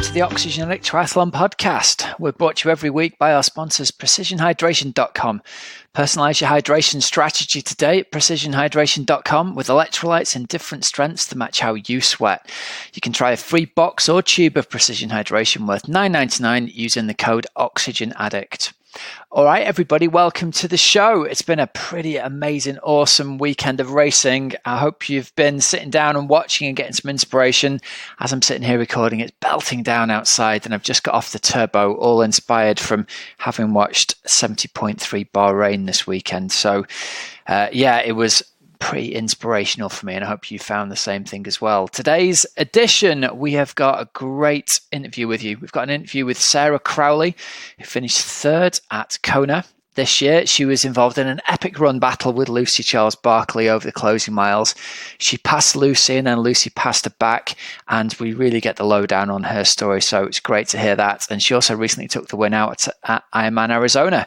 to the Oxygenetic Triathlon Podcast. We're brought to you every week by our sponsors, precisionhydration.com. Personalize your hydration strategy today at precisionhydration.com with electrolytes in different strengths to match how you sweat. You can try a free box or tube of Precision Hydration worth $9.99 using the code OxygenAddict. All right, everybody, welcome to the show. It's been a pretty amazing, awesome weekend of racing. I hope you've been sitting down and watching and getting some inspiration. As I'm sitting here recording, it's belting down outside, and I've just got off the turbo, all inspired from having watched 70.3 Bahrain this weekend. So, it was pretty inspirational for me, and I hope you found the same thing as well. Today's edition, we have got a great interview with you. We've got an interview with Sarah Crowley, who finished third at Kona this year. She was involved in an epic run battle with Lucy Charles-Barclay over the closing miles. She passed Lucy, and then Lucy passed her back, and we really get the lowdown on her story, so it's great to hear that. And she also recently took the win out at Ironman Arizona.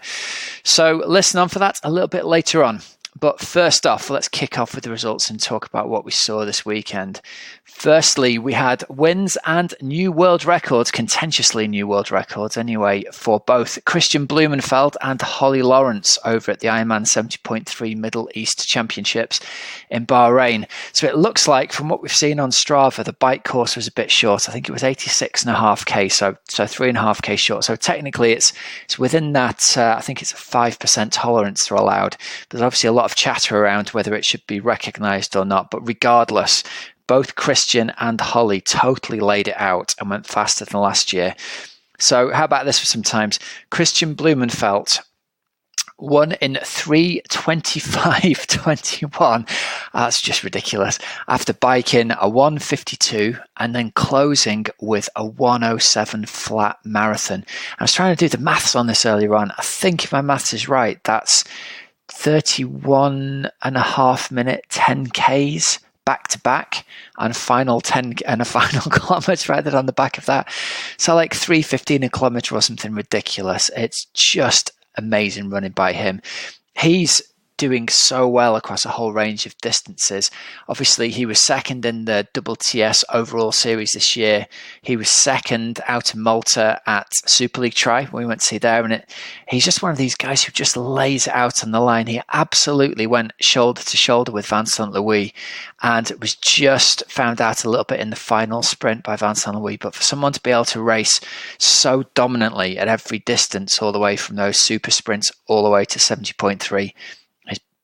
So listen on for that a little bit later on. But first off, let's kick off with the results and talk about what we saw this weekend. Firstly, we had wins and new world records, contentiously new world records anyway, for both Christian Blumenfeld and Holly Lawrence over at the Ironman 70.3 Middle East Championships in Bahrain. So it looks like, from what we've seen on Strava, the bike course was a bit short. I think it was 86.5k, so 3.5k short. So technically it's within that, I think it's a 5% tolerance they're allowed. There's obviously a lot of chatter around whether it should be recognised or not, but regardless, both Christian and Holly totally laid it out and went faster than last year. So how about this for some times? Christian Blumenfeld won in 3:25.21. That's just ridiculous. After biking a 1:52 and then closing with a 1:07 flat marathon. I was trying to do the maths on this earlier on. I think if my maths is right, that's 31.5 minute 10Ks back to back, and final 10 and a final kilometre added on the back of that. So like 3:15 a kilometre or something ridiculous. It's just amazing running by him. He's doing so well across a whole range of distances. Obviously, he was second in the WTS overall series this year. He was second out of Malta at Super League Tri. We went to see there, and he's just one of these guys who just lays it out on the line. He absolutely went shoulder to shoulder with Vincent Louis, and it was just found out a little bit in the final sprint by Vincent Louis. But for someone to be able to race so dominantly at every distance, all the way from those super sprints all the way to 70.3,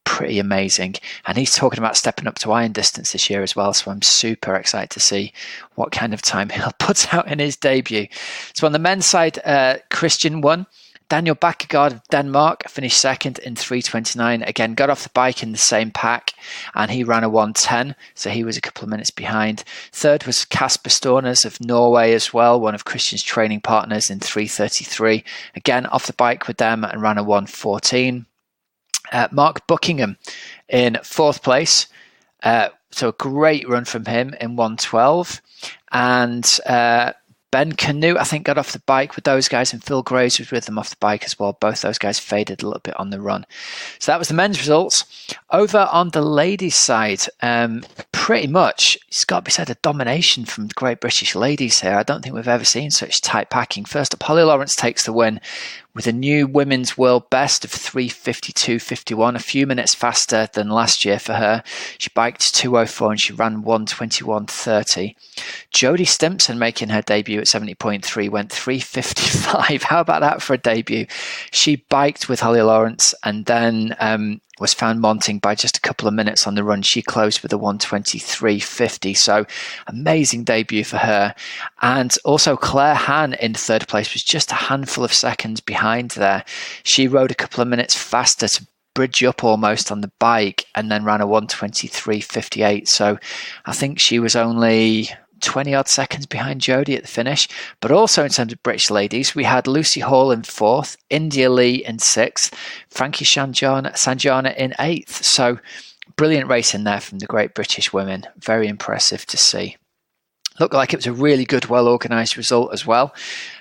pretty amazing. And he's talking about stepping up to iron distance this year as well, so I'm super excited to see what kind of time he'll put out in his debut. So on the men's side, Christian won. Daniel Bakkegaard of Denmark finished second in 3:29. Again, got off the bike in the same pack, and he ran a 1:10, so he was a couple of minutes behind. Third was Kasper Stornes of Norway as well, one of Christian's training partners, in 3:33. Again, off the bike with them and ran a 1:14. Mark Buckingham in fourth place. So a great run from him in 1:12. And Ben Canoe, I think, got off the bike with those guys, and Phil Graves was with them off the bike as well. Both those guys faded a little bit on the run. So that was the men's results. Over on the ladies' side, pretty much, it's got to be said, a domination from the Great British ladies here. I don't think we've ever seen such tight packing. First up, Holly Lawrence takes the win with a new women's world best of 3:52.51, a few minutes faster than last year for her. She biked 2:04 and she ran 1:21.30. Jodie Stimpson, making her debut at 70.3, went 3:55. How about that for a debut? She biked with Holly Lawrence and then was found monting by just a couple of minutes on the run. She closed with a 1:23.50. So amazing debut for her. And also Claire Hann in third place was just a handful of seconds behind there. She rode a couple of minutes faster to bridge up almost on the bike and then ran a 1:23.58. So I think she was only 20 odd seconds behind Jodie at the finish. But also in terms of British ladies, we had Lucy Hall in fourth, India Lee in sixth, Frankie Sanjana in eighth. So brilliant racing there from the Great British women. Very impressive to see. Looked like it was a really good, well-organised result as well.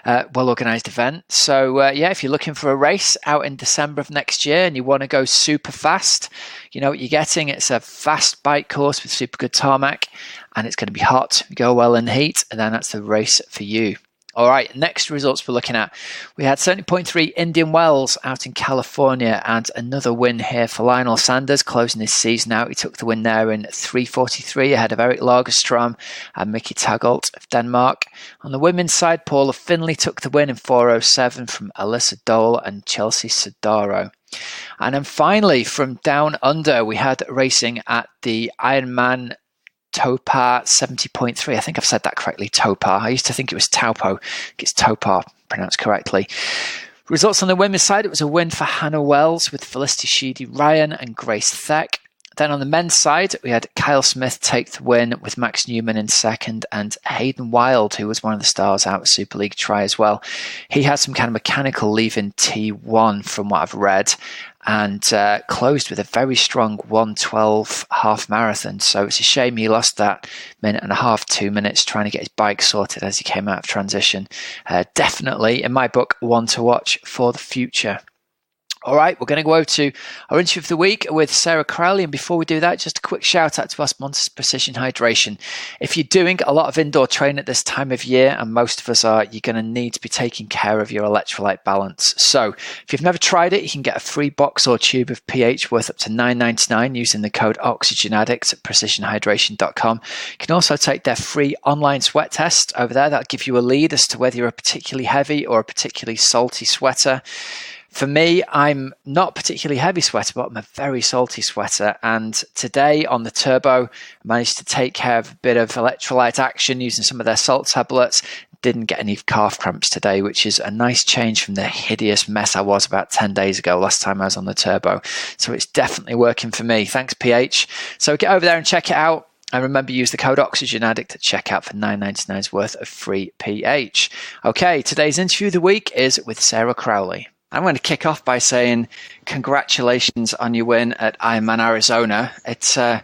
Well-organised event. So, if you're looking for a race out in December of next year and you want to go super fast, you know what you're getting. It's a fast bike course with super good tarmac, and it's going to be hot, go well in heat, and then that's the race for you. All right, next results we're looking at. We had 70.3 Indian Wells out in California and another win here for Lionel Sanders, closing his season out. He took the win there in 3:43 ahead of Erik Lagerstrom and Mickey Tagolt of Denmark. On the women's side, Paula Finley took the win in 4:07 from Alyssa Dole and Chelsea Sodaro. And then finally, from down under, we had racing at the Ironman Topar 70.3. I think I've said that correctly, Topar. I used to think it was Taupo. It's Topar, pronounced correctly. Results on the women's side, it was a win for Hannah Wells with Felicity Sheedy-Ryan and Grace Theck. Then on the men's side, we had Kyle Smith take the win with Max Newman in second and Hayden Wild, who was one of the stars out of Super League Try as well. He had some kind of mechanical leave in T1 from what I've read and closed with a very strong 1:12 half marathon. So it's a shame he lost that minute and a half, 2 minutes trying to get his bike sorted as he came out of transition. Definitely, in my book, one to watch for the future. All right, we're going to go over to our interview of the week with Sarah Crowley. And before we do that, just a quick shout out to our sponsors, Precision Hydration. If you're doing a lot of indoor training at this time of year, and most of us are, you're going to need to be taking care of your electrolyte balance. So if you've never tried it, you can get a free box or tube of pH worth up to $9.99 using the code OxygenAddicts at precisionhydration.com. You can also take their free online sweat test over there. That'll give you a lead as to whether you're a particularly heavy or a particularly salty sweater. For me, I'm not a particularly heavy sweater, but I'm a very salty sweater. And today on the Turbo, I managed to take care of a bit of electrolyte action using some of their salt tablets. Didn't get any calf cramps today, which is a nice change from the hideous mess I was about 10 days ago, last time I was on the Turbo. So it's definitely working for me. Thanks, PH. So get over there and check it out. And remember, use the code OxygenAddict at checkout for $9.99 worth of free pH. Okay, today's interview of the week is with Sarah Crowley. I'm going to kick off by saying congratulations on your win at Ironman Arizona. I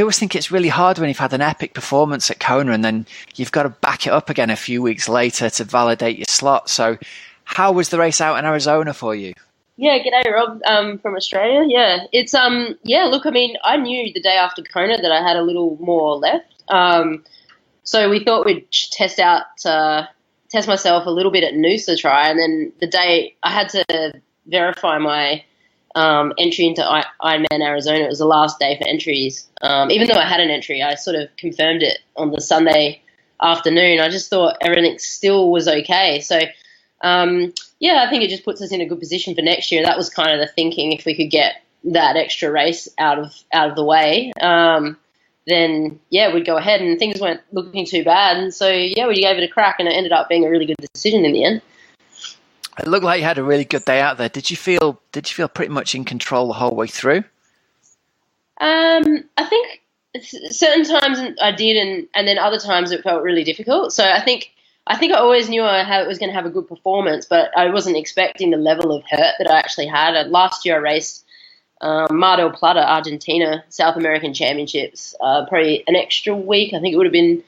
always think it's really hard when you've had an epic performance at Kona and then you've got to back it up again a few weeks later to validate your slot. So how was the race out in Arizona for you? Yeah, g'day Rob, from Australia. Yeah, it's look, I mean, I knew the day after Kona that I had a little more left. So we thought we'd test myself a little bit at Noosa Try, and then the day I had to verify my entry into Ironman Arizona. It was the last day for entries. Even though I had an entry, I sort of confirmed it on the Sunday afternoon. I just thought everything still was okay. So, I think it just puts us in a good position for next year. That was kind of the thinking. If we could get that extra race out of the way, then, we'd go ahead, and things weren't looking too bad. And so, we gave it a crack, and it ended up being a really good decision in the end. It looked like you had a really good day out there. Did you feel pretty much in control the whole way through? I think certain times I did, and then other times it felt really difficult. So I think I always knew I was going to have a good performance, but I wasn't expecting the level of hurt that I actually had. Last year I raced Mar del Plata, Argentina, South American Championships, probably an extra week. I think it would have been,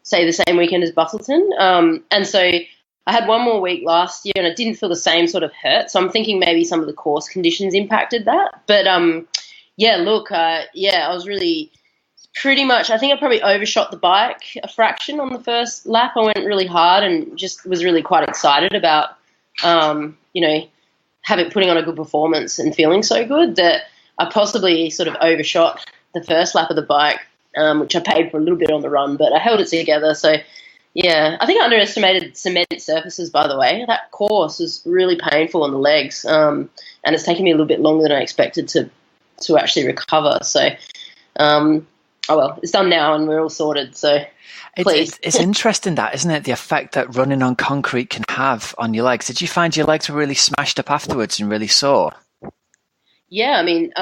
say, the same weekend as Bustleton. And so I had one more week last year, and I didn't feel the same sort of hurt. So I'm thinking maybe some of the course conditions impacted that. But, I was really pretty much, I think I probably overshot the bike a fraction on the first lap. I went really hard and just was really quite excited about, putting on a good performance and feeling so good that I possibly sort of overshot the first lap of the bike, which I paid for a little bit on the run, but I held it together. So, I think I underestimated cement surfaces, by the way. That course was really painful on the legs, and it's taken me a little bit longer than I expected to actually recover. So, it's done now and we're all sorted. So, please. It's interesting that, isn't it? The effect that running on concrete can have on your legs. Did you find your legs were really smashed up afterwards and really sore? Yeah, I mean,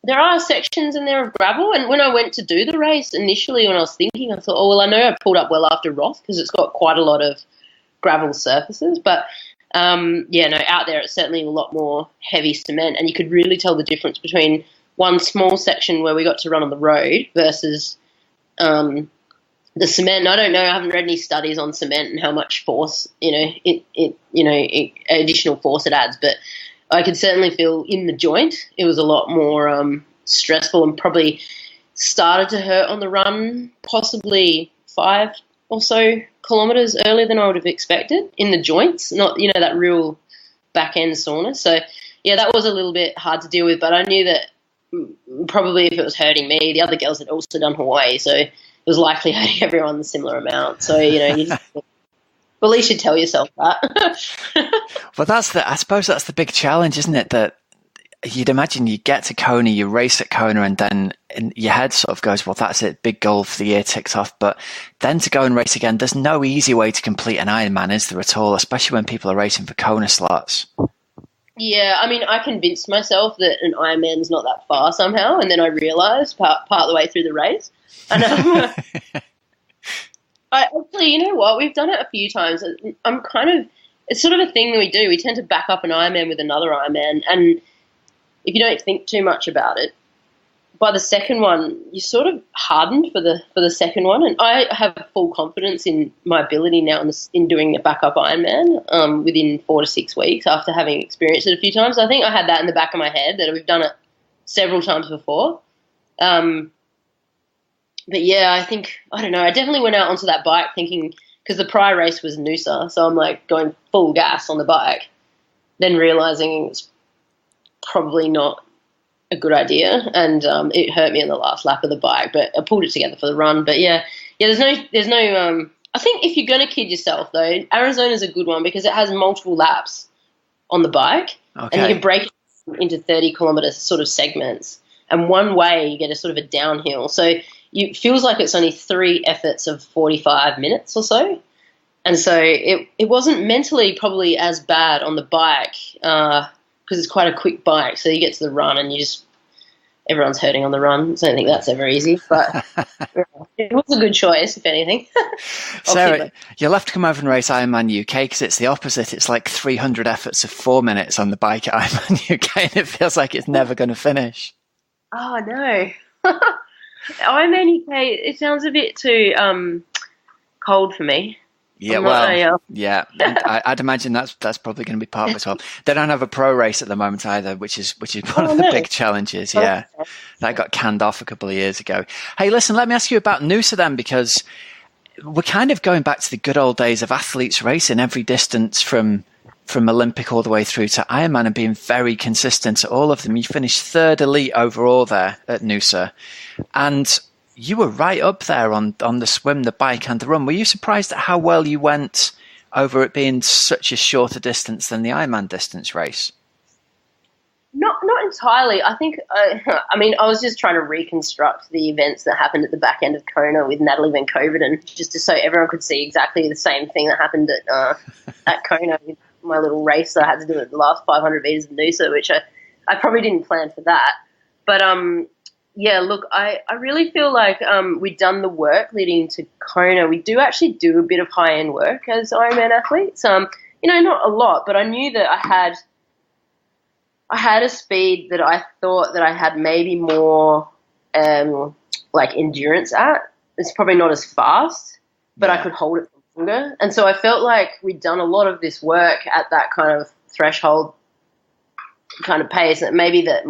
there are sections in there of gravel. And when I went to do the race initially, when I was thinking, I thought, I know I pulled up well after Roth because it's got quite a lot of gravel surfaces. But, out there it's certainly a lot more heavy cement. And you could really tell the difference between one small section where we got to run on the road versus the cement. I don't know. I haven't read any studies on cement and how much force, additional force it adds. But I could certainly feel in the joint it was a lot more stressful and probably started to hurt on the run, possibly 5 or so kilometers earlier than I would have expected in the joints, not, that real back end soreness. So, yeah, that was a little bit hard to deal with, but I knew that probably if it was hurting me, the other girls had also done Hawaii, so it was likely hurting everyone a similar amount. So, you just, well, at least you tell yourself that. Well, I suppose that's the big challenge, isn't it? That you'd imagine you get to Kona, you race at Kona, and then your head sort of goes, well, that's it, big goal for the year ticked off. But then to go and race again, there's no easy way to complete an Ironman, is there at all? Especially when people are racing for Kona slots. Yeah, I mean, I convinced myself that an Ironman's not that far somehow, and then I realised part of the way through the race. And I actually, you know what? We've done it a few times. It's sort of a thing that we do. We tend to back up an Ironman with another Ironman, and if you don't think too much about it, by the second one, you're sort of hardened for the second one. And I have full confidence in my ability now in doing a backup Ironman within 4 to 6 weeks after having experienced it a few times. I think I had that in the back of my head that we've done it several times before. But yeah, I don't know. I definitely went out onto that bike thinking, because the prior race was Noosa, so I'm like going full gas on the bike, then realising it's probably not a good idea, and it hurt me on the last lap of the bike, but I pulled it together for the run. But yeah, there's no I think if you're going to kid yourself though, Arizona's a good one because it has multiple laps on the bike, and you can break it into 30 kilometer sort of segments, and one way you get a sort of a downhill, so it feels like it's only 3 efforts of 45 minutes or so. And so it wasn't mentally probably as bad on the bike because it's quite a quick bike. So you get to the run and everyone's hurting on the run. So I don't think that's ever easy. But it was a good choice, if anything. Sarah, you'll have to come over and race Ironman UK because it's the opposite. It's like 300 efforts of 4 minutes on the bike at Ironman UK, and it feels like it's never going to finish. Oh, no. Ironman UK, it sounds a bit too cold for me. Yeah, yeah. I'd imagine that's probably going to be part of it as well. They don't have a pro race at the moment either, which is one of the big challenges. Yeah, that got canned off a couple of years ago. Hey, listen, let me ask you about Noosa then, because we're kind of going back to the good old days of athletes racing every distance from Olympic all the way through to Ironman and being very consistent at all of them. You finished 3rd elite overall there at Noosa, and you were right up there on the swim, the bike, and the run. Were you surprised at how well you went over it being such a shorter distance than the Ironman distance race? Not entirely. I think, I was just trying to reconstruct the events that happened at the back end of Kona with Natalie Van Coverdon, just so everyone could see exactly the same thing that happened at Kona with my little race that I had to do at the last 500 metres of Noosa, which I probably didn't plan for that. But yeah, look, I really feel like we'd done the work leading to Kona. We do actually do a bit of high-end work as Ironman athletes. Not a lot, but I knew that I had a speed that I thought that I had maybe more endurance at. It's probably not as fast, but I could hold it for longer. And so I felt like we'd done a lot of this work at that kind of threshold kind of pace, that maybe that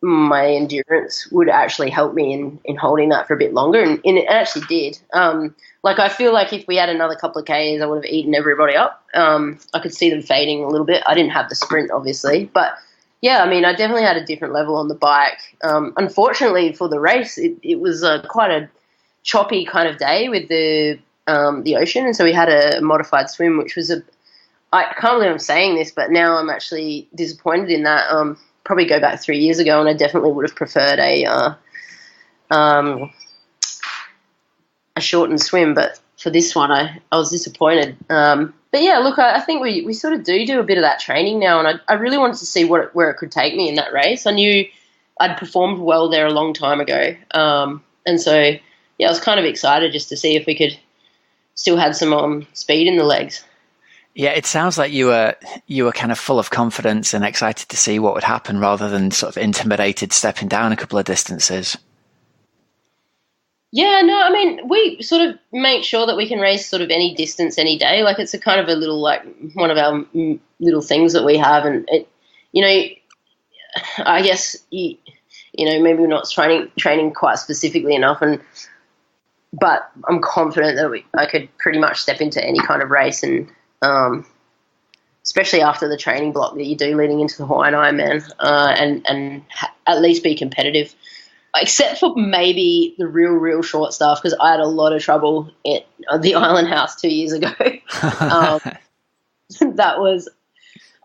my endurance would actually help me in holding that for a bit longer, and it actually did. I feel like if we had another couple of Ks, I would have eaten everybody up. I could see them fading a little bit. I didn't have the sprint, obviously, but yeah, I definitely had a different level on the bike. Unfortunately for the race, it was quite a choppy kind of day with the ocean, and so we had a modified swim, which was I can't believe I'm saying this, but now I'm actually disappointed in that. Probably go back 3 years ago, and I definitely would have preferred a shortened swim. But for this one, I was disappointed. But yeah, look, I think we sort of do a bit of that training now, and I really wanted to see where it could take me in that race. I knew I'd performed well there a long time ago, and so yeah, I was kind of excited just to see if we could still had some speed in the legs. Yeah, it sounds like you were kind of full of confidence and excited to see what would happen rather than sort of intimidated stepping down a couple of distances. Yeah, no, we sort of make sure that we can race sort of any distance, any day. Like, it's a kind of a little, one of our little things that we have. And, I guess, maybe we're not training quite specifically enough. And but I'm confident that I could pretty much step into any kind of race, and especially after the training block that you do leading into the Hawaiian Ironman, and at least be competitive. Except for maybe the real short stuff, because I had a lot of trouble at the Island House 2 years ago. That was,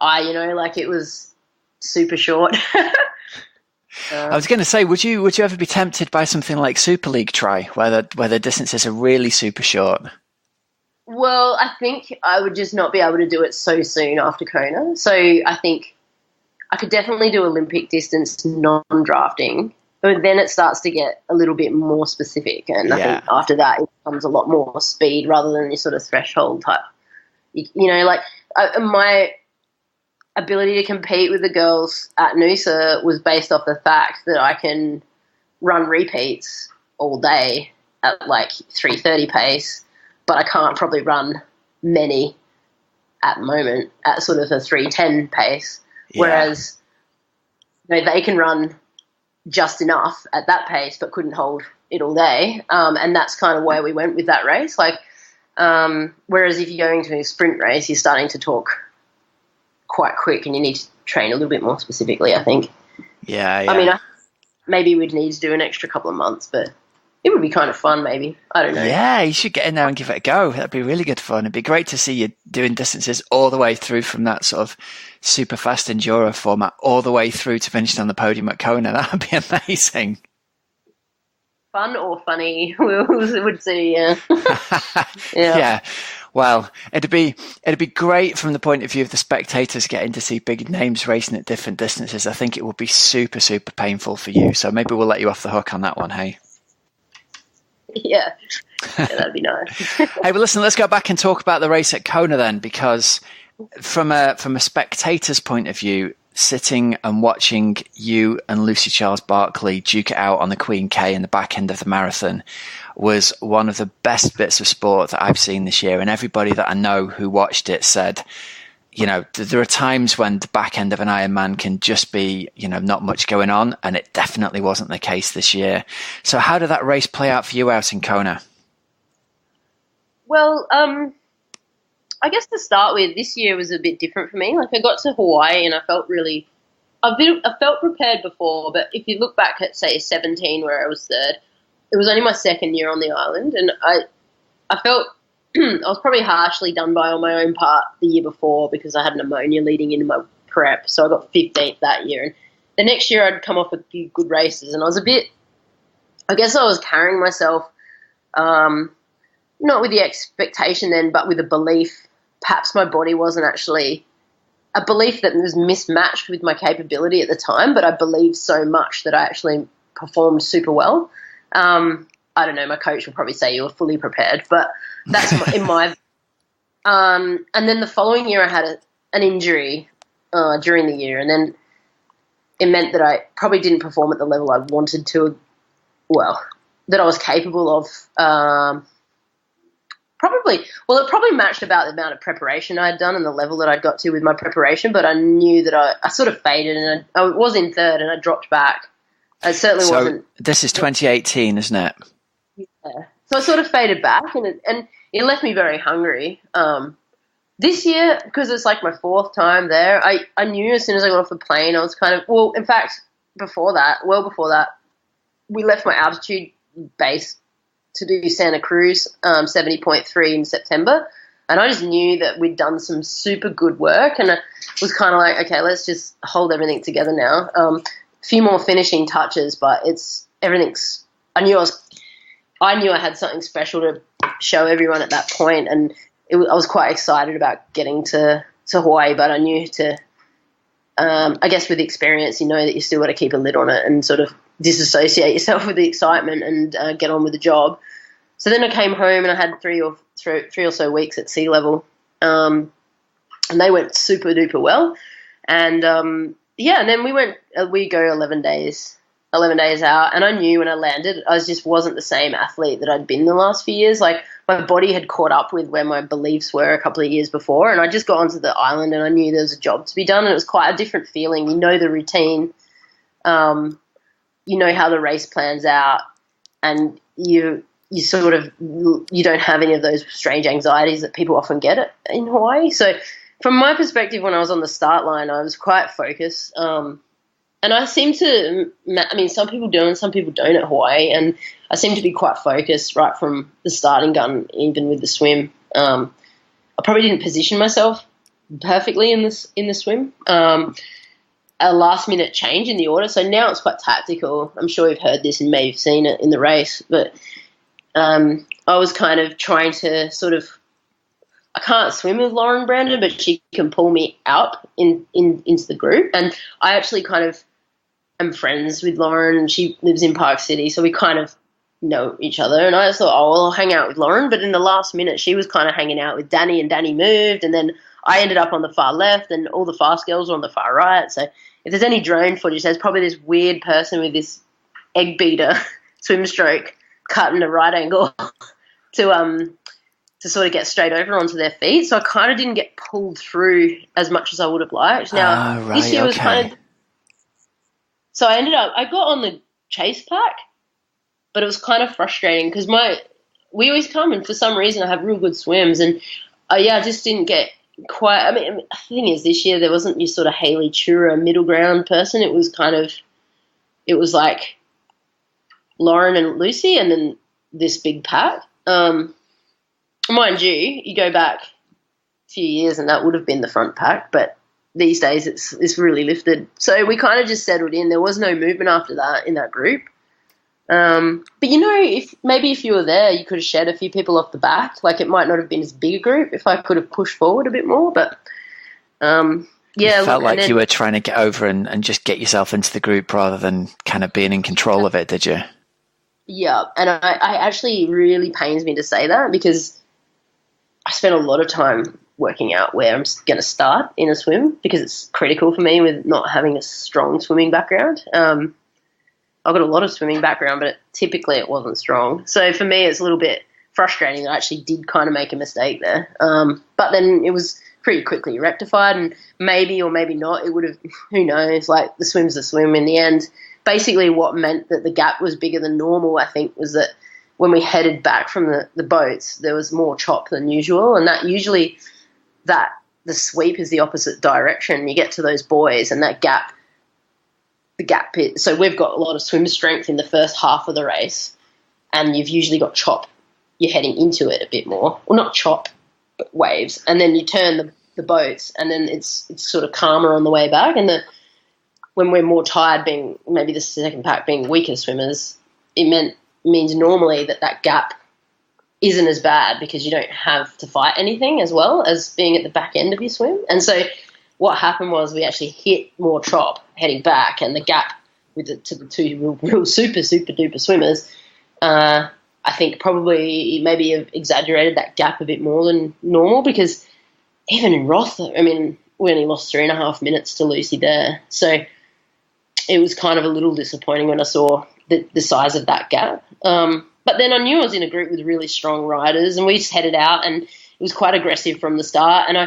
it was super short. I was going to say, would you ever be tempted by something like Super League Tri, where the distances are really super short? Well, I think I would just not be able to do it so soon after Kona. So I think I could definitely do Olympic distance non-drafting, but then it starts to get a little bit more specific, and I think after that it becomes a lot more speed rather than your sort of threshold type. My ability to compete with the girls at Noosa was based off the fact that I can run repeats all day at like 3:30 pace, but I can't probably run many at the moment at sort of a 3:10 pace, whereas they can run just enough at that pace but couldn't hold it all day, and that's kind of where we went with that race. Whereas if you're going to a sprint race, you're starting to talk quite quick and you need to train a little bit more specifically, I think. Yeah. I mean, maybe we'd need to do an extra couple of months, but it would be kind of fun maybe. I don't know. Yeah, you should get in there and give it a go. That'd be really good fun. It'd be great to see you doing distances all the way through from that sort of super fast enduro format all the way through to finishing on the podium at Kona. That would be amazing. Fun or funny, we would see, yeah. Yeah. Well, it'd be great from the point of view of the spectators getting to see big names racing at different distances. I think it would be super, super painful for you. So maybe we'll let you off the hook on that one, hey? Yeah, that'd be nice. Hey, well, listen, let's go back and talk about the race at Kona then, because from a spectator's point of view, sitting and watching you and Lucy Charles-Barclay duke it out on the Queen K in the back end of the marathon was one of the best bits of sport that I've seen this year. And everybody that I know who watched it said, there are times when the back end of an Ironman can just be, not much going on. And it definitely wasn't the case this year. So how did that race play out for you out in Kona? Well, I guess to start with, this year was a bit different for me. Like, I got to Hawaii and I felt I felt prepared before, but if you look back at, say, 17 where I was third, it was only my second year on the island, and I felt I was probably harshly done by on my own part the year before because I had pneumonia leading into my prep, so I got 15th that year. And the next year I'd come off a few good races, and I was carrying myself, not with the expectation then, but with a belief. Perhaps my body wasn't actually a belief that was mismatched with my capability at the time, but I believed so much that I actually performed super well. I don't know, my coach will probably say you were fully prepared, but that's in my and then the following year I had an injury during the year, and then it meant that I probably didn't perform at the level I wanted to, that I was capable of. It probably matched about the amount of preparation I had done and the level that I'd got to with my preparation, but I knew that I sort of faded, and I was in third and I dropped back. I certainly wasn't. This is 2018, isn't it? Yeah. So I sort of faded back, and it left me very hungry. This year, because it's like my fourth time there, I knew as soon as I got off the plane, I was kind of, in fact, before that, we left my altitude base to do Santa Cruz, 70.3 in September. And I just knew that we'd done some super good work, and I was kind of like, okay, let's just hold everything together now. A few more finishing touches, but everything's, I knew I had something special to show everyone at that point, and I was quite excited about getting to Hawaii, but I knew I guess with experience, you know that you still got to keep a lid on it and sort of disassociate yourself with the excitement and get on with the job. So then I came home and I had three or so weeks at sea level, and they went super duper well. And and then we go 11 days out, and I knew when I landed, I just wasn't the same athlete that I'd been the last few years. Like, my body had caught up with where my beliefs were a couple of years before, and I just got onto the island and I knew there was a job to be done, and it was quite a different feeling. You know the routine, you know how the race plans out, and you don't have any of those strange anxieties that people often get in Hawaii. So from my perspective, when I was on the start line, I was quite focused. And I seem to, some people do and some people don't at Hawaii, and I seem to be quite focused right from the starting gun, even with the swim. I probably didn't position myself perfectly in the swim. A last-minute change in the order, so now it's quite tactical. I'm sure you've heard this and may have seen it in the race, but I was kind of trying to I can't swim with Lauren Brandon, but she can pull me up into the group. And I actually kind of am friends with Lauren, and she lives in Park City, so we kind of know each other. And I just thought, I'll hang out with Lauren. But in the last minute, she was kind of hanging out with Danny, and Danny moved, and then I ended up on the far left, and all the fast girls were on the far right. So if there's any drone footage, there's probably this weird person with this egg beater swim stroke cut in a right angle to sort of get straight over onto their feet. So I kind of didn't get pulled through as much as I would have liked. Now, this year was kind of... So I got on the chase pack, but it was kind of frustrating because we always come, and for some reason I have real good swims, and I just didn't get quite... the thing is, this year there wasn't your sort of Hayley Chura middle ground person. It was like Lauren and Lucy, and then this big pack. Mind you go back a few years and that would have been the front pack, but these days it's really lifted. So we kind of just settled in. There was no movement after that in that group. But if you were there, you could have shed a few people off the back. Like, it might not have been as big a group if I could have pushed forward a bit more. But you felt like you were trying to get over and just get yourself into the group rather than kind of being in control of it, did you? Yeah, and I actually really pains me to say that because I spent a lot of time working out where I'm going to start in a swim because it's critical for me with not having a strong swimming background. I've got a lot of swimming background, but typically it wasn't strong. So for me, it's a little bit frustrating that I actually did kind of make a mistake there. But then it was pretty quickly rectified, and maybe or maybe not, it would have, who knows, like the swim's a swim in the end. Basically what meant that the gap was bigger than normal, I think, was that when we headed back from the boats, there was more chop than usual, and that usually the sweep is the opposite direction. You get to those buoys and that gap, so we've got a lot of swim strength in the first half of the race, and you've usually got chop. You're heading into it a bit more. Well, not chop, but waves. And then you turn the boats, and then it's sort of calmer on the way back. And when we're more tired, being maybe the second pack being weaker swimmers, it means normally that gap isn't as bad because you don't have to fight anything as well as being at the back end of your swim. And so what happened was we actually hit more chop heading back, and the gap to the two real super, super duper swimmers, I think probably maybe have exaggerated that gap a bit more than normal, because even in Roth, we only lost 3.5 minutes to Lucy there. So it was kind of a little disappointing when I saw the size of that gap. But then I knew I was in a group with really strong riders, and we just headed out, and it was quite aggressive from the start. And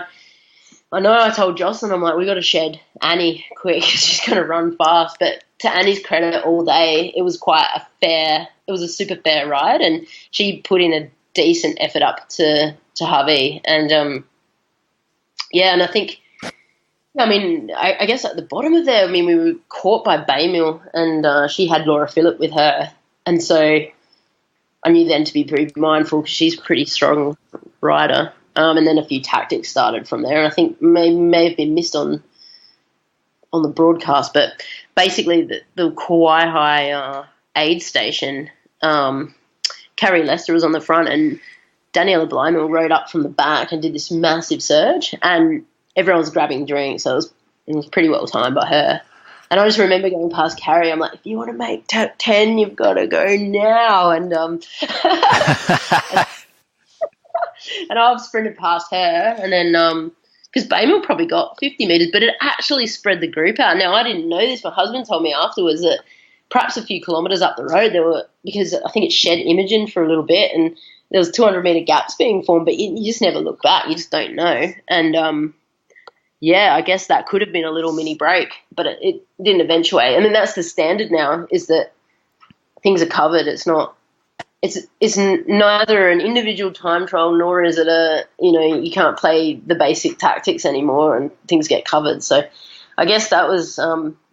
I know I told Jocelyn, I'm like, we got to shed Annie quick. She's going to run fast. But to Annie's credit, all day, it was a super fair ride, and she put in a decent effort up to Harvey. And, and I think, I guess at the bottom of there, we were caught by Baymill, and she had Laura Phillip with her. And so I knew then to be pretty mindful because she's a pretty strong rider. And then a few tactics started from there. And I think may have been missed on the broadcast, but basically the Kauai High aid station, Carrie Lester was on the front, and Daniela Blymill rode up from the back and did this massive surge, and everyone was grabbing drinks, so it was pretty well timed by her. And I just remember going past Carrie. I'm like, if you want to make top 10, you've got to go now. And and I've sprinted past her, and then because Baymill probably got 50 metres, but it actually spread the group out. Now, I didn't know this. My husband told me afterwards that perhaps a few kilometres up the road because I think it shed Imogen for a little bit, and there was 200-metre gaps being formed, but you just never look back. You just don't know. And I guess that could have been a little mini break, but it didn't eventuate. And then that's the standard now, is that things are covered. It's not it's neither an individual time trial nor is it you can't play the basic tactics anymore and things get covered. So I guess that was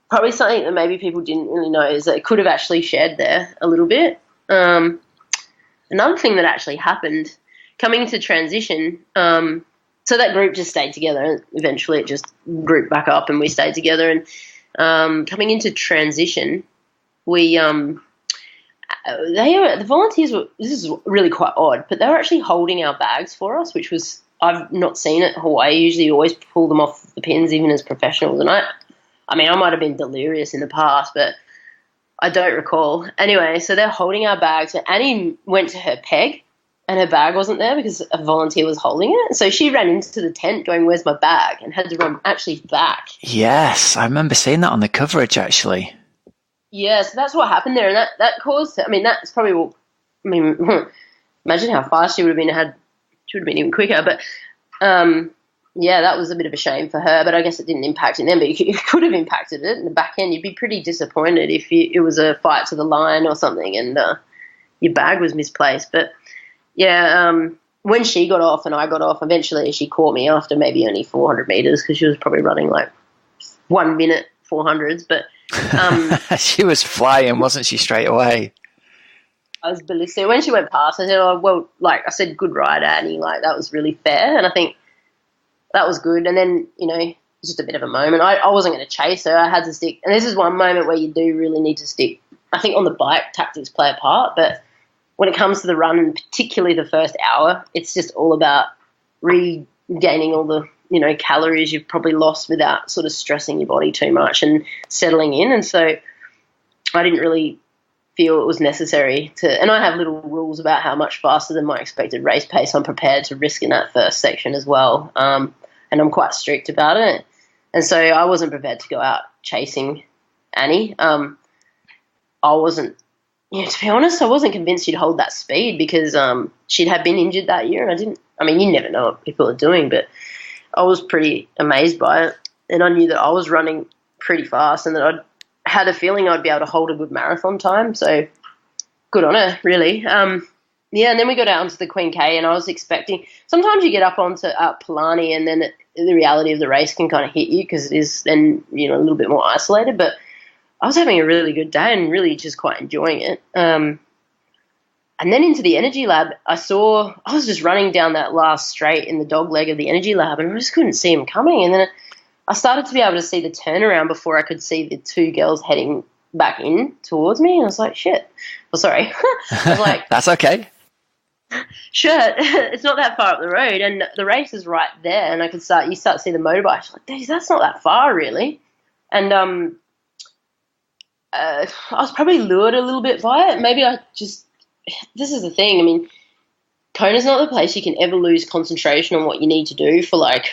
probably something that maybe people didn't really know, is that it could have actually shared there a little bit. Another thing that actually happened coming into transition, so that group just stayed together, and eventually it just grouped back up and we stayed together. And coming into transition, the volunteers were, this is really quite odd, but they were actually holding our bags for us, which was, I've not seen it in Hawaii. Usually you always pull them off the pins, even as professionals. And I might have been delirious in the past, but I don't recall. Anyway, so they're holding our bags. So Annie went to her peg and her bag wasn't there because a volunteer was holding it. So she ran into the tent going, "Where's my bag?" and had to run actually back. Yes, I remember seeing that on the coverage, actually. Yeah, so that's what happened there. And that caused, that's probably, imagine how fast she would have been. She would have been even quicker. But, yeah, that was a bit of a shame for her. But I guess it didn't impact it then. But it could have impacted it in the back end. You'd be pretty disappointed if it was a fight to the line or something and your bag was misplaced. But, yeah, when she got off and I got off, eventually she caught me after maybe only 400 metres because she was probably running like 1 minute 400s. But she was flying, wasn't she, straight away? I was ballistic. When she went past, I said, "Oh, well," like I said, "Good ride, Annie." Like, that was really fair, and I think that was good. And then, just a bit of a moment. I wasn't going to chase her. I had to stick. And this is one moment where you do really need to stick. I think on the bike, tactics play a part, but when it comes to the run, and particularly the first hour, it's just all about regaining all the calories you've probably lost without sort of stressing your body too much and settling in. And so I didn't really feel it was necessary to, and I have little rules about how much faster than my expected race pace I'm prepared to risk in that first section as well. And I'm quite strict about it. And so I wasn't prepared to go out chasing Annie. I wasn't, to be honest, I wasn't convinced she'd hold that speed because she'd have been injured that year, and you never know what people are doing, but I was pretty amazed by it, and I knew that I was running pretty fast and that I had a feeling I'd be able to hold a good marathon time, so good on her, really. And then we got out onto the Queen K, and I was expecting – sometimes you get up onto Palani and then the reality of the race can kind of hit you because it is then, a little bit more isolated, but I was having a really good day and really just quite enjoying it. And then into the energy lab, I was just running down that last straight in the dog leg of the energy lab, and I just couldn't see him coming. And then I started to be able to see the turnaround before I could see the two girls heading back in towards me. And I was like, shit. Well, sorry. I was like, that's okay. Sure, it's not that far up the road, and the race is right there. And you start to see the motorbikes. Like, geez, that's not that far, really. And I was probably lured a little bit by it. Maybe this is the thing. Kona's not the place you can ever lose concentration on what you need to do for like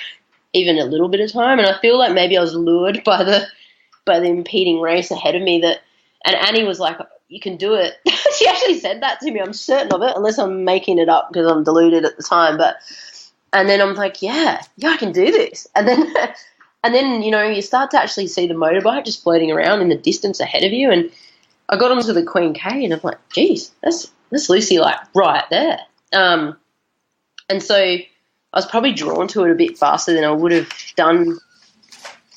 even a little bit of time. And I feel like maybe I was lured by the impeding race ahead of me and Annie was like, "You can do it." She actually said that to me. I'm certain of it, unless I'm making it up because I'm deluded at the time. And then I'm like, yeah, I can do this. And then, you start to actually see the motorbike just floating around in the distance ahead of you. And I got onto the Queen K and I'm like, geez, that's Lucy like right there. And so I was probably drawn to it a bit faster than I would have done.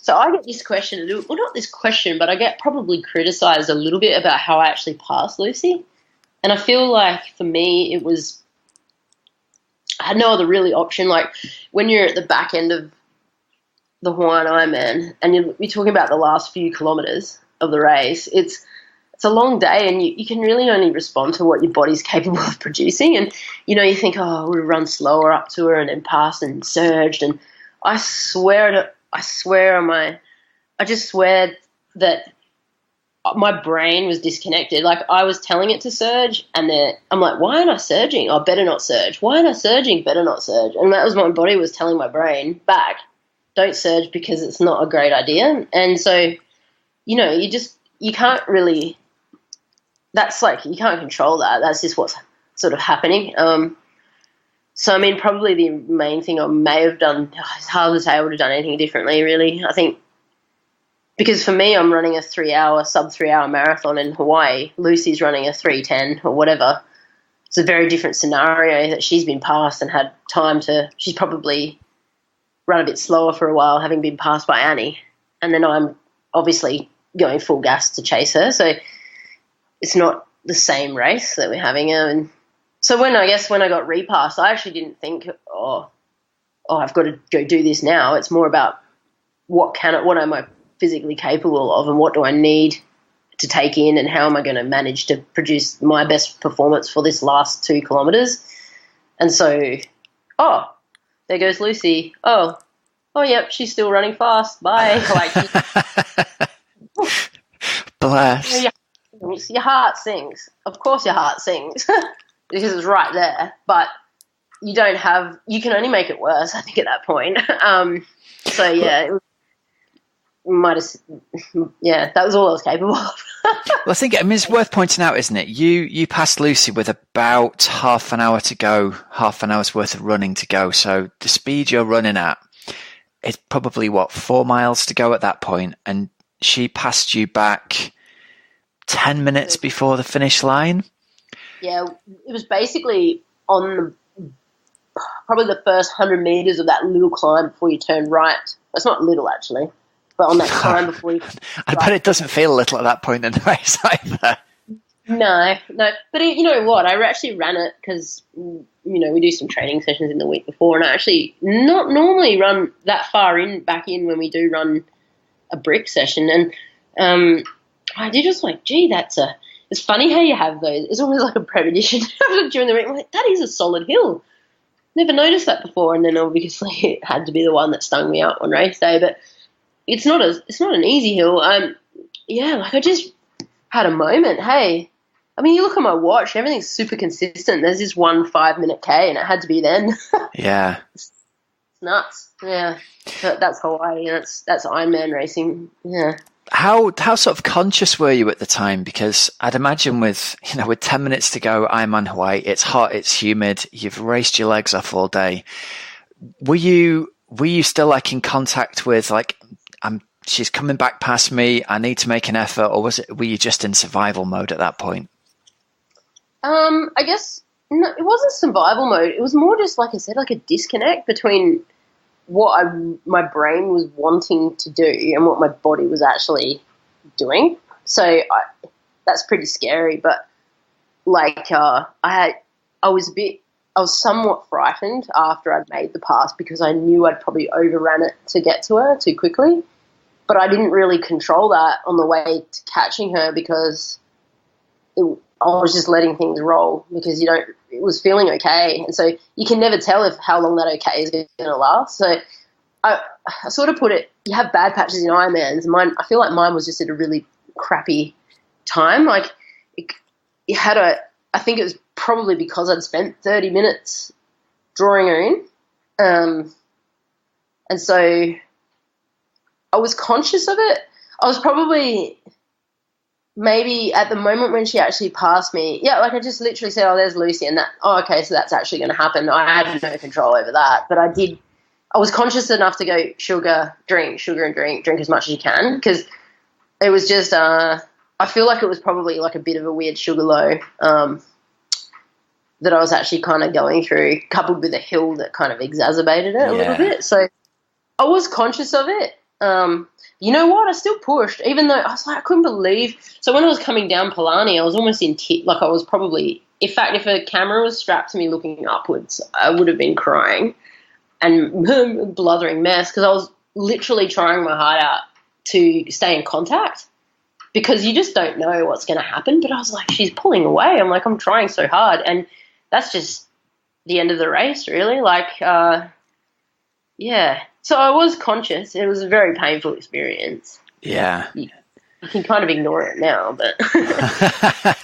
So I get this question, well, not this question, but I get probably criticised a little bit about how I actually passed Lucy. And I feel like for me I had no other really option. Like when you're at the back end of the Hawaiian Ironman and you're talking about the last few kilometres of the race, it's a long day and you can really only respond to what your body's capable of producing. And, you think, oh, I would have run slower up to her and then passed and surged. And I just swear that my brain was disconnected. Like I was telling it to surge and then I'm like, why aren't I surging? Oh, better not surge. Why aren't I surging? Better not surge. And that was my body was telling my brain back, don't surge because it's not a great idea. And so, you can't really, that's like, you can't control that. That's just what's sort of happening. So, probably the main thing I may have done, it's hard to say I would have done anything differently, really. I think because for me, I'm running a sub 3 hour marathon in Hawaii. Lucy's running a 3:10 or whatever. it's a very different scenario that she's been passed and had time to. She's probably run a bit slower for a while, having been passed by Annie, and then I'm obviously going full gas to chase her. So it's not the same race that we're having. And so when I got repassed, I actually didn't think, oh, I've got to go do this now. It's more about what am I physically capable of, and what do I need to take in, and how am I going to manage to produce my best performance for this last 2 kilometres. And so, there goes Lucy. Oh, yep, she's still running fast. Bye. Bless. Your heart sings. Of course your heart sings because it's right there. But you can only make it worse, I think, at that point. So, yeah, that was all I was capable of. Well, I think, it's worth pointing out, isn't it? You passed Lucy with about half an hour to go, half an hour's worth of running to go. So the speed you're running at is probably, 4 miles to go at that point, and she passed you back 10 minutes before the finish line. Yeah, it was basically on probably the first 100 metres of that little climb before you turn right. It's not little, actually. But on that climb before you... I bet it doesn't feel little at that point in the race either. No. But you know what? I actually ran it because, we do some training sessions in the week before, and I actually not normally run that far back in when we do run a brick session. And I did just gee, it's funny how you have those. It's almost like a premonition during the week. I'm like, that is a solid hill. Never noticed that before. And then obviously it had to be the one that stung me up on race day. But it's not an easy hill. I just had a moment. Hey, you look at my watch, everything's super consistent. There's this 1 5-minute K, and it had to be then. Yeah. It's nuts. Yeah. But that's Hawaii, and that's Ironman racing. Yeah. How sort of conscious were you at the time? Because I'd imagine with 10 minutes to go, Ironman Hawaii, it's hot, it's humid, you've raced your legs off all day. Were you still in contact with she's coming back past me, I need to make an effort, or were you just in survival mode at that point? I guess no, it wasn't survival mode. It was more just, like I said, a disconnect between what my brain was wanting to do and what my body was actually doing. So that's pretty scary. But I was somewhat frightened after I'd made the pass because I knew I'd probably overran it to get to her too quickly. But I didn't really control that on the way to catching her because I was just letting things roll because it was feeling okay. And so you can never tell how long that okay is going to last. So I sort of put it, you have bad patches in Ironmans. I feel like mine was just at a really crappy time. I think it was probably because I'd spent 30 minutes drawing her in. And so I was conscious of it. I was probably maybe at the moment when she actually passed me, I just literally said, there's Lucy, and okay, so that's actually going to happen. I had no control over that, but I was conscious enough to go sugar and drink as much as you can, because it was just, I feel like it was probably a bit of a weird sugar low that I was actually kind of going through, coupled with a hill that kind of exacerbated it a little bit. So I was conscious of it. You know what? I still pushed, even though I was I couldn't believe. So when I was coming down Palani, I was almost in I was probably, in fact, if a camera was strapped to me looking upwards, I would have been crying and blubbering mess because I was literally trying my heart out to stay in contact because you just don't know what's going to happen. But I was she's pulling away. I'm trying so hard, and that's just the end of the race, really. Yeah. So I was conscious. It was a very painful experience. Yeah. You can kind of ignore it now, but...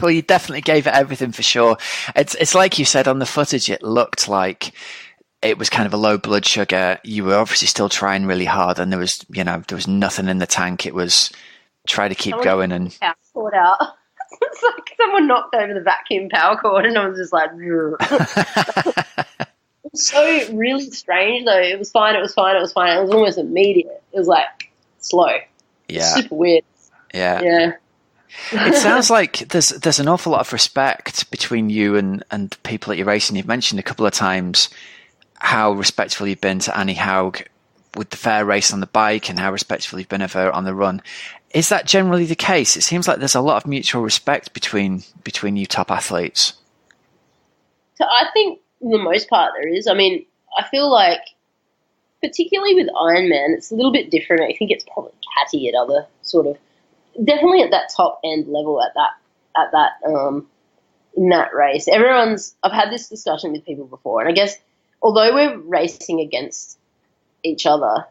Well, you definitely gave it everything for sure. It's like you said on the footage, it looked like it was kind of a low blood sugar. You were obviously still trying really hard, and there was nothing in the tank. It was try to keep going and... Power cord out. It's like someone knocked over the vacuum power cord, and I was just so really strange though. It was fine. It was almost immediate. It was slow. Yeah. Super weird. Yeah. Yeah. It sounds like there's an awful lot of respect between you and people that you're racing. You've mentioned a couple of times how respectful you've been to Annie Haug with the fair race on the bike and how respectful you've been of her on the run. Is that generally the case? It seems like there's a lot of mutual respect between you top athletes. So I think for the most part there is. I mean, I feel like particularly with Ironman, it's a little bit different. I think it's probably catty at other sort of, definitely at that top end level at that in that race. I've had this discussion with people before, and I guess although we're racing against each other,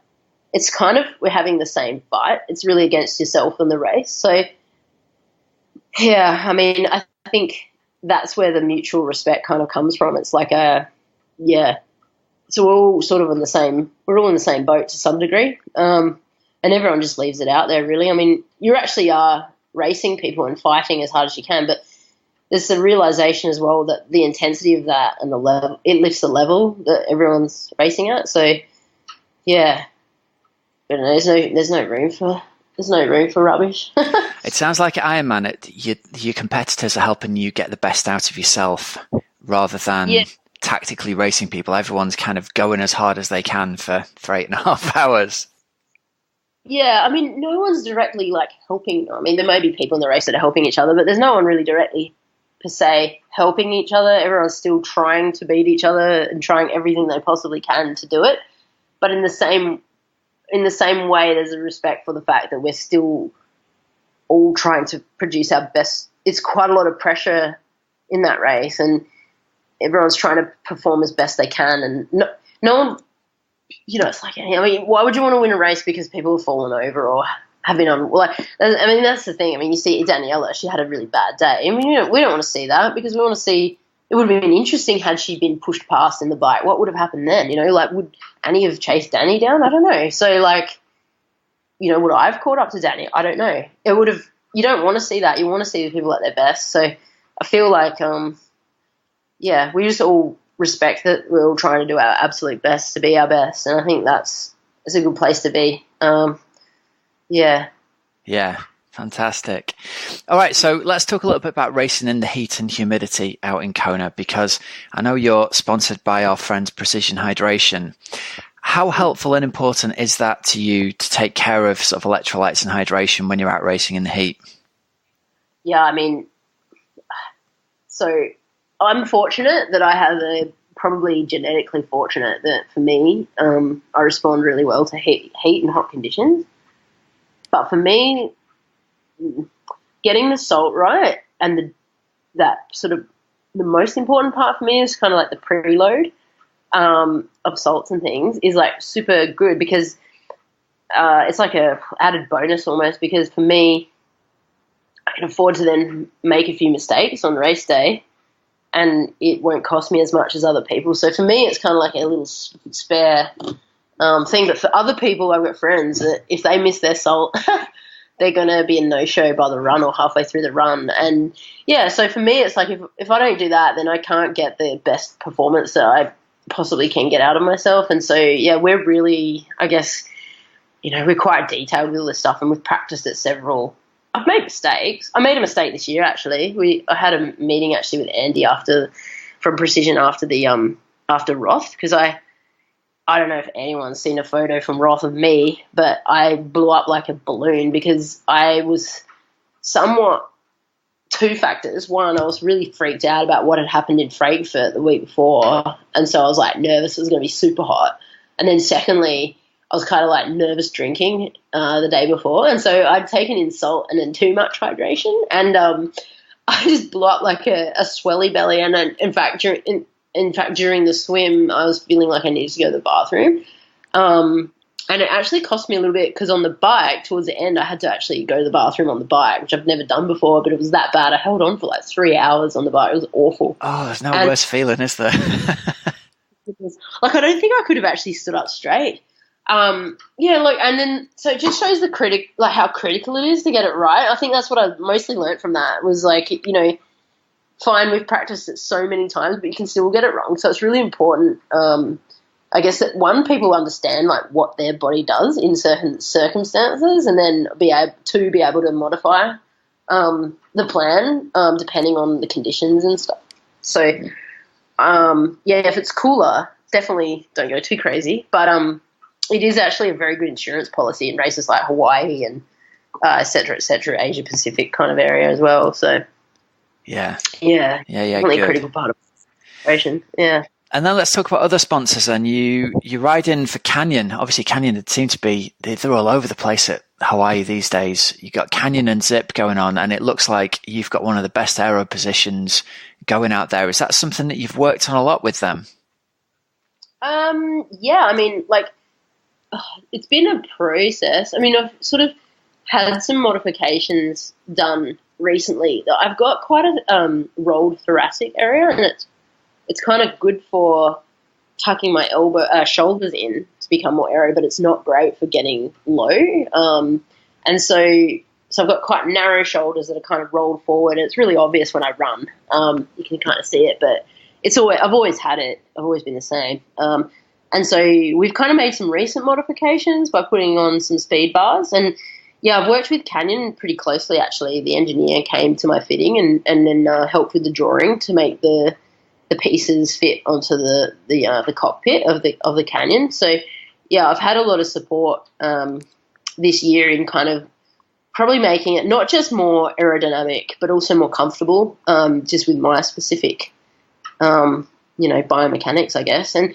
it's kind of, we're having the same fight. It's really against yourself in the race. So yeah, I mean, I think that's where the mutual respect kind of comes from. It's like so we're all sort of we're all in the same boat to some degree. And everyone just leaves it out there, really. I mean, you actually are racing people and fighting as hard as you can, but there's the realization as well that the intensity of that and the level, it lifts the level that everyone's racing at. So yeah, but there's no room for rubbish. It sounds like at Ironman, your competitors are helping you get the best out of yourself rather than tactically racing people. Everyone's kind of going as hard as they can for 8.5 hours. Yeah, I mean, no one's directly like helping. I mean, there may be people in the race that are helping each other, but there's no one really directly per se helping each other. Everyone's still trying to beat each other and trying everything they possibly can to do it. But in the same way, there's a respect for the fact that we're still all trying to produce our best. It's quite a lot of pressure in that race, and everyone's trying to perform as best they can. And no one, it's like, I mean, why would you want to win a race because people have fallen over or have been on? Like, I mean, that's the thing. I mean, you see Daniela, she had a really bad day. I mean, we don't want to see that, because we want to see. It would have been interesting had she been pushed past in the bike. What would have happened then? Like, would Annie have chased Danny down? I don't know. So, like, would I have caught up to Danny? I don't know. It would have. You don't want to see that. You want to see the people at their best. So, I feel like, we just all respect that we're all trying to do our absolute best to be our best, and I think it's a good place to be. Yeah, fantastic. All right, so let's talk a little bit about racing in the heat and humidity out in Kona, because I know you're sponsored by our friends Precision Hydration. How helpful and important is that to you to take care of sort of electrolytes and hydration when you're out racing in the heat? Yeah, I mean, so I'm fortunate that I have probably genetically fortunate that for me, I respond really well to heat and hot conditions. But for me, getting the salt right and that sort of the most important part for me is kind of like the preload of salts and things is like super good, because it's like a added bonus almost, because for me, I can afford to then make a few mistakes on race day and it won't cost me as much as other people. So for me, it's kind of like a little spare thing. But for other people, I've got friends that if they miss their salt, they're going to be a no-show by the run or halfway through the run. And, yeah, so for me, it's like if I don't do that, then I can't get the best performance that I possibly can get out of myself. And so, yeah, we're really, I guess, we're quite detailed with all this stuff, and we've practiced it several. I've made mistakes. I made a mistake this year, actually. I had a meeting actually with Andy from Precision after Roth, because I don't know if anyone's seen a photo from Roth of me, but I blew up like a balloon because I was somewhat two factors. One, I was really freaked out about what had happened in Frankfurt the week before, and so I was like nervous it was going to be super hot. And then secondly, I was kind of like nervous drinking the day before, and so I'd taken in salt and then too much hydration, and I just blew up like a swelly belly. And in fact, during the swim, I was feeling like I needed to go to the bathroom, and it actually cost me a little bit, because on the bike towards the end, I had to actually go to the bathroom on the bike, which I've never done before, but it was that bad. I held on for like 3 hours on the bike. It was awful. Oh, there's no worse feeling, is there? Like, I don't think I could have actually stood up straight. And then so it just shows how critical it is to get it right. I think that's what I mostly learned from that, was like, fine, we've practiced it so many times, but you can still get it wrong. So it's really important, I guess, that people understand like what their body does in certain circumstances, and then be able to modify the plan, depending on the conditions and stuff. So, if it's cooler, definitely don't go too crazy. But it is actually a very good insurance policy in races like Hawaii and et cetera, Asia Pacific kind of area as well. So, yeah, definitely good. a critical part of the operation. Yeah. And then let's talk about other sponsors. And you ride in for Canyon. Obviously, Canyon seem to be they're all over the place at Hawaii these days. You got Canyon and Zip going on, and it looks like you've got one of the best aero positions going out there. Is that something that you've worked on a lot with them? Yeah, I mean, like, it's been a process. I mean, I've sort of had some modifications done recently. I've got quite a rolled thoracic area, and it's kind of good for tucking my shoulders in to become more aero, but it's not great for getting low. And so I've got quite narrow shoulders that are kind of rolled forward. And it's really obvious when I run. You can kind of see it, but I've always had it. I've always been the same. And so we've kind of made some recent modifications by putting on some speed bars. And yeah, I've worked with Canyon pretty closely, actually. The engineer came to my fitting and then helped with the drawing to make the pieces fit onto the cockpit of the Canyon. So yeah, I've had a lot of support this year in kind of probably making it not just more aerodynamic, but also more comfortable, just with my specific, biomechanics, I guess. And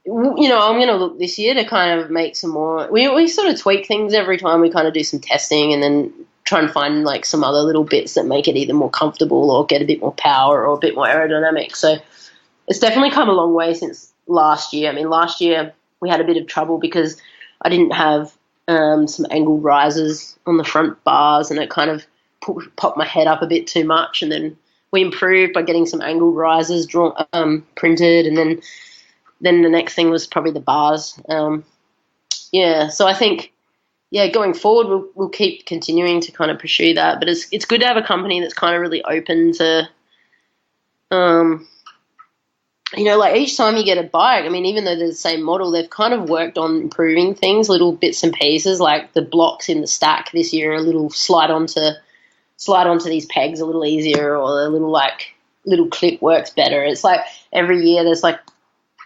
I'm going to look this year to kind of make some more. We sort of tweak things every time we kind of do some testing, and then try and find like some other little bits that make it either more comfortable or get a bit more power or a bit more aerodynamic. So it's definitely come a long way since last year. I mean, last year we had a bit of trouble because I didn't have some angled risers on the front bars, and it kind of popped my head up a bit too much. And then we improved by getting some angled risers printed, and then the next thing was probably the bars. So I think, going forward, we'll keep continuing to kind of pursue that. But it's good to have a company that's kind of really open to, like each time you get a bike, I mean, even though they're the same model, they've kind of worked on improving things, little bits and pieces, like the blocks in the stack this year, a little slide onto these pegs a little easier, or a little clip works better. It's like every year there's like,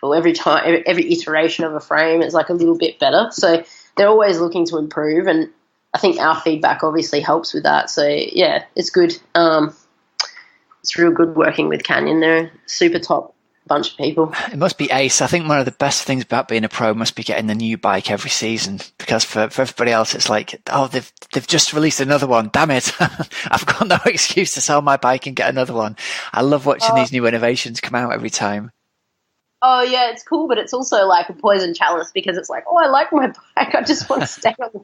or every iteration of a frame is like a little bit better. So they're always looking to improve, and I think our feedback obviously helps with that. So yeah, it's good. It's real good working with Canyon. They're a super top bunch of people. It must be ace. I think one of the best things about being a pro must be getting the new bike every season, because for everybody else it's like, oh, they've just released another one, damn it. I've got no excuse to sell my bike and get another one. I love watching these new innovations come out every time. Oh yeah, it's cool, but it's also like a poison chalice, because it's like, oh, I like my bike, I just want to stay on it.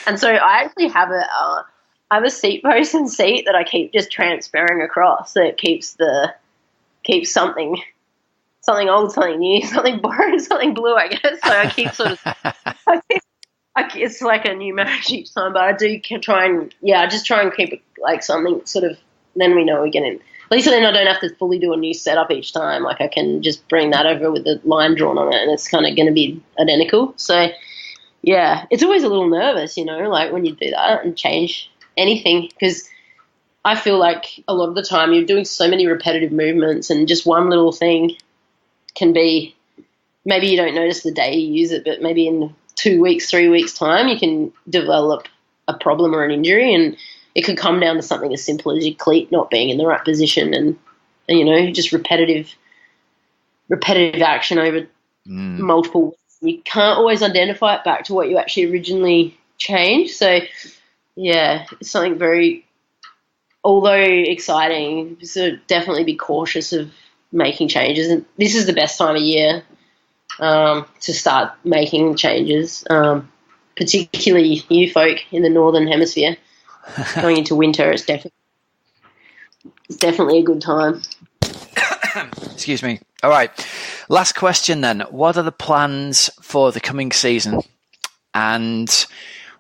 And so I actually have a seat post and seat that I keep just transferring across, so it keeps something old, something new, something borrowed, something blue, I guess. So I keep sort of, it's like a new marriage each time, but I do try and keep it like something sort of, then we know we're getting, at least then I don't have to fully do a new setup each time. Like I can just bring that over with the line drawn on it, and it's kind of going to be identical. So yeah, it's always a little nervous, like when you do that and change anything, because I feel like a lot of the time you're doing so many repetitive movements, and just one little thing can be, maybe you don't notice the day you use it, but maybe in 2 weeks, 3 weeks time, you can develop a problem or an injury, and it could come down to something as simple as your cleat not being in the right position, and just repetitive action over multiple weeks. You can't always identify it back to what you actually originally changed. So yeah, it's something very, although exciting, so definitely be cautious of making changes. And this is the best time of year to start making changes, particularly you folk in the Northern Hemisphere. Going into winter, it's definitely a good time. Excuse me. All right. Last question then. What are the plans for the coming season? And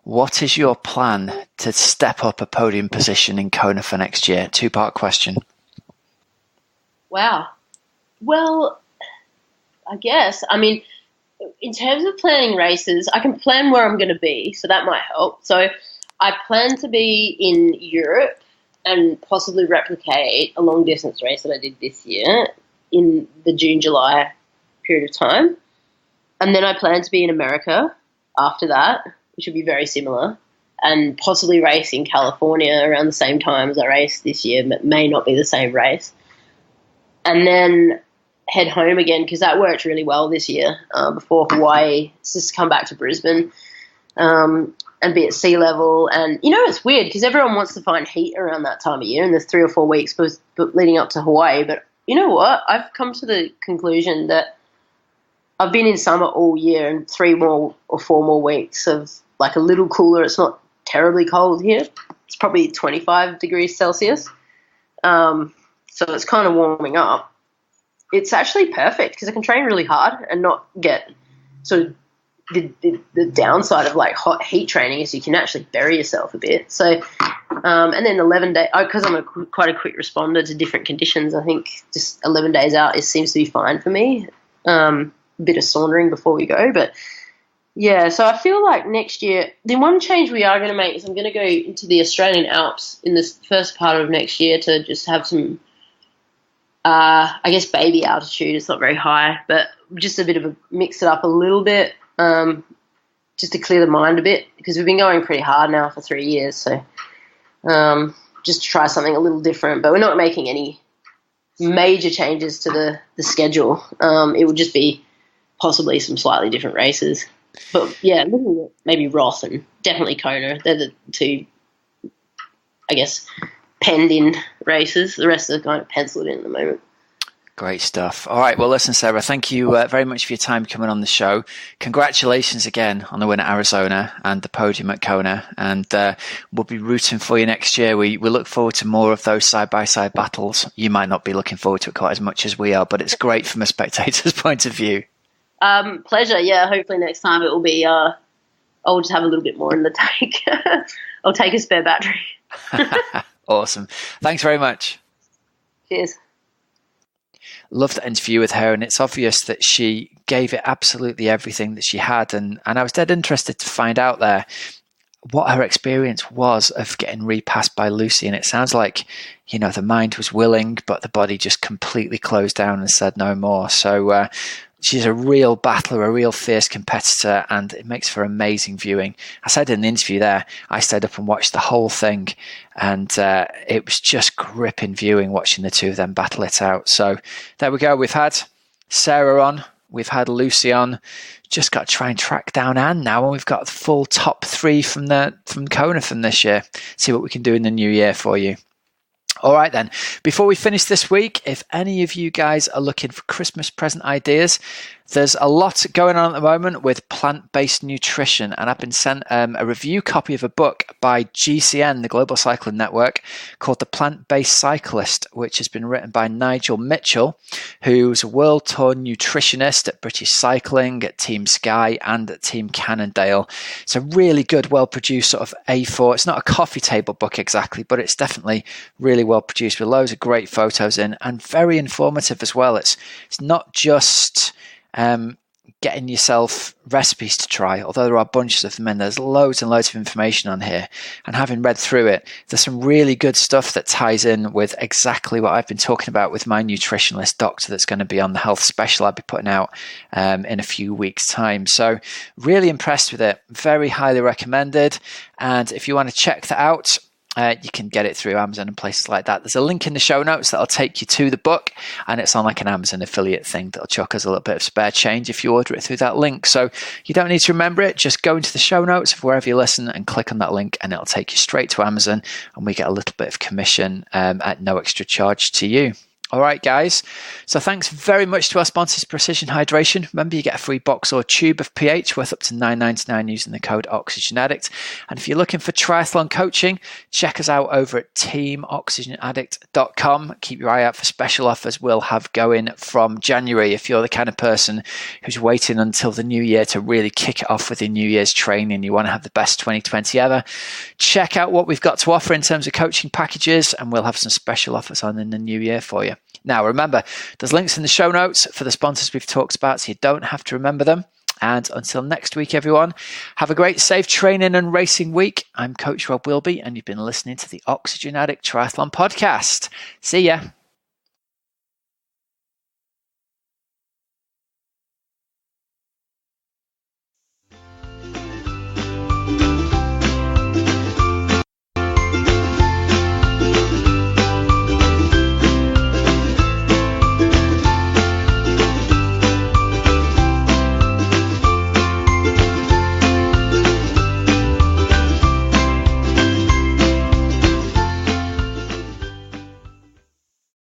what is your plan to step up a podium position in Kona for next year? 2-part question. Wow. Well, I guess, I mean, in terms of planning races, I can plan where I'm going to be, so that might help. So I plan to be in Europe and possibly replicate a long distance race that I did this year in the June-July period of time. And then I plan to be in America after that, which would be very similar, and possibly race in California around the same time as I raced this year, but may not be the same race. And then head home again, because that worked really well this year before Hawaii. It's just come back to Brisbane and be at sea level. And, it's weird because everyone wants to find heat around that time of year in the 3 or 4 weeks leading up to Hawaii. But you know what? I've come to the conclusion that I've been in summer all year, and 3 more or 4 more weeks of like a little cooler. It's not terribly cold here. It's probably 25 degrees Celsius. So it's kind of warming up. It's actually perfect because I can train really hard and not get sort of the downside of like hot heat training is you can actually bury yourself a bit. So, and then 11 days, because I'm quite a quick responder to different conditions, I think just 11 days out, it seems to be fine for me. A bit of sauntering before we go, but yeah, so I feel like next year, the one change we are going to make is I'm going to go into the Australian Alps in this first part of next year to just have some, I guess, baby altitude. It's not very high, but just a bit of mix it up a little bit, just to clear the mind a bit, because we've been going pretty hard now for 3 years. So just to try something a little different, but we're not making any major changes to the schedule. It would just be possibly some slightly different races. But yeah, looking at maybe Roth and definitely Kona. They're the 2, I guess, penned in races. The rest are kind of penciled in at the moment. Great stuff. All right. Well, listen, Sarah, thank you very much for your time coming on the show. Congratulations again on the win at Arizona and the podium at Kona. And we'll be rooting for you next year. We look forward to more of those side-by-side battles. You might not be looking forward to it quite as much as we are, but it's great from a spectator's point of view. Pleasure. Yeah. Hopefully next time it will be, I'll just have a little bit more in the tank. I'll take a spare battery. Awesome. Thanks very much. Cheers. Loved the interview with her, and it's obvious that she gave it absolutely everything that she had. And I was dead interested to find out there what her experience was of getting repassed by Lucy. And it sounds like, the mind was willing, but the body just completely closed down and said no more. So, she's a real battler, a real fierce competitor, and it makes for amazing viewing. I said in the interview there, I stayed up and watched the whole thing, and it was just gripping viewing watching the 2 of them battle it out. So there we go. We've had Sarah on, we've had Lucy on. Just got to try and track down Anne now, and we've got the full top 3 from Kona from this year. See what we can do in the new year for you. All right, then. Before we finish this week, if any of you guys are looking for Christmas present ideas, there's a lot going on at the moment with plant-based nutrition, and I've been sent a review copy of a book by GCN, the Global Cycling Network, called The Plant-Based Cyclist, which has been written by Nigel Mitchell, who's a world tour nutritionist at British Cycling, at Team Sky, and at Team Cannondale. It's a really good, well-produced sort of A4. It's not a coffee table book exactly, but it's definitely really well produced with loads of great photos in, and very informative as well. It's not just getting yourself recipes to try, although there are bunches of them, and there's loads and loads of information on here. And having read through it, there's some really good stuff that ties in with exactly what I've been talking about with my nutritionalist doctor that's going to be on the health special I'll be putting out in a few weeks' time. So really impressed with it. Very highly recommended. And if you want to check that out, you can get it through Amazon and places like that. There's a link in the show notes that'll take you to the book, and it's on like an Amazon affiliate thing that'll chuck us a little bit of spare change if you order it through that link. So you don't need to remember it. Just go into the show notes of wherever you listen and click on that link, and it'll take you straight to Amazon, and we get a little bit of commission at no extra charge to you. All right, guys. So thanks very much to our sponsors, Precision Hydration. Remember, you get a free box or tube of pH worth up to $9.99 using the code OxygenAddict. And if you're looking for triathlon coaching, check us out over at teamoxygenaddict.com. Keep your eye out for special offers we'll have going from January if you're the kind of person who's waiting until the new year to really kick it off with your New Year's training. You want to have the best 2020 ever. Check out what we've got to offer in terms of coaching packages, and we'll have some special offers on in the new year for you. Now, remember, there's links in the show notes for the sponsors we've talked about, so you don't have to remember them. And until next week, everyone, have a great, safe training and racing week. I'm Coach Rob Wilby, and you've been listening to the Oxygen Addict Triathlon Podcast. See ya.